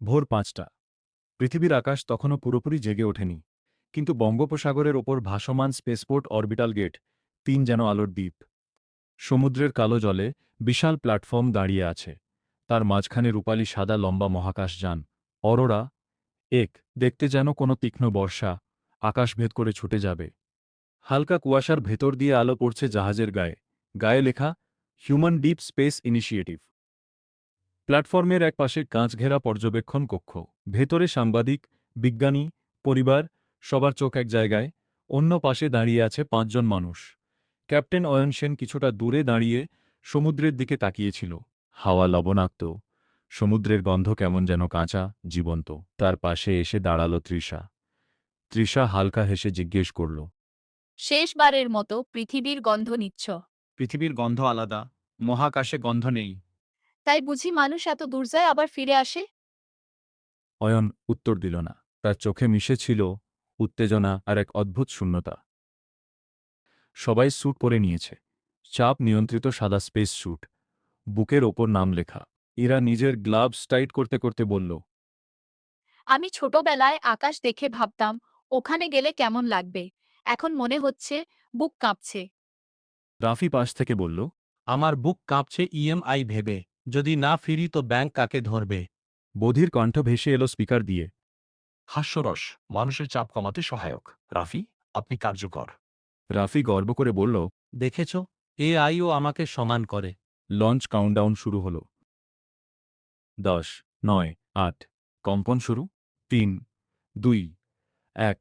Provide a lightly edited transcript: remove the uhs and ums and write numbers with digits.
ভোর ৫টা। পৃথিবীর আকাশ তখনও পুরোপুরি জেগে ওঠেনি, কিন্তু বঙ্গোপসাগরের ওপর ভাসমান স্পেসপোর্ট অরবিটাল গেট ৩ যেন আলোর দ্বীপ। সমুদ্রের কালো জলে বিশাল প্ল্যাটফর্ম দাঁড়িয়ে আছে, তার মাঝখানে রূপালি সাদা লম্বা মহাকাশযান অরোরা এক, দেখতে যেন কোনো তীক্ষ্ণ বর্ষা আকাশভেদ করে ছুটে যাবে। হালকা কুয়াশার ভেতর দিয়ে আলো পড়ছে জাহাজের গায়ে, গায়ে লেখা হিউম্যান ডিপ স্পেস ইনিশিয়েটিভ। প্ল্যাটফর্মের এক পাশে কাঁচঘেরা পর্যবেক্ষণ কক্ষ, ভেতরে সাংবাদিক, বিজ্ঞানী, পরিবার, সবার চোখ এক জায়গায়। অন্য পাশে দাঁড়িয়ে আছে ৫ জন মানুষ। ক্যাপ্টেন অয়ন সেন কিছুটা দূরে দাঁড়িয়ে সমুদ্রের দিকে তাকিয়েছিল। হাওয়া লবণাক্ত, সমুদ্রের গন্ধ কেমন যেন কাঁচা, জীবন্ত। তার পাশে এসে দাঁড়াল তৃষা। তৃষা হালকা হেসে জিজ্ঞেস করল, শেষবারের মতো পৃথিবীর গন্ধ নিচ্ছ? পৃথিবীর গন্ধ আলাদা, মহাকাশে গন্ধ নেই। তাই বুঝি মানুষ এত দূর যায় আবার ফিরে আসে? অয়ন উত্তর দিল না। তার চোখে মিশে ছিল উত্তেজনা আর এক অদ্ভুত শূন্যতা। সবাই স্যুট পরে নিয়েছে, চাপ নিয়ন্ত্রিত সাদা স্পেস স্যুট, বুকের ওপর নাম লেখা। ইরা নিজের গ্লাভস টাইট করতে করতে বলল, আমি ছোটবেলায় আকাশ দেখে ভাবতাম ওখানে গেলে কেমন লাগবে। এখন মনে হচ্ছে বুক কাঁপছে। রাফি পাশ থেকে বলল, আমার বুক কাঁপছে ইএমআই ভেবে, যদি না ফিরি তো ব্যাংক কাকে ধরবে। বধির কণ্ঠ ভেসে এলো স্পিকার দিয়ে। হাস্যরস মানুষের চাপ কমাতে সহায়ক। রাফি, আপনি কার্যকর। রাফি গর্ব করে বলল, দেখেছ, এআইও আমাকে সমান করে। লঞ্চ কাউন্টডাউন শুরু হল। ১০, ৯, ৮। কম্পন শুরু। ৩, ২, ১।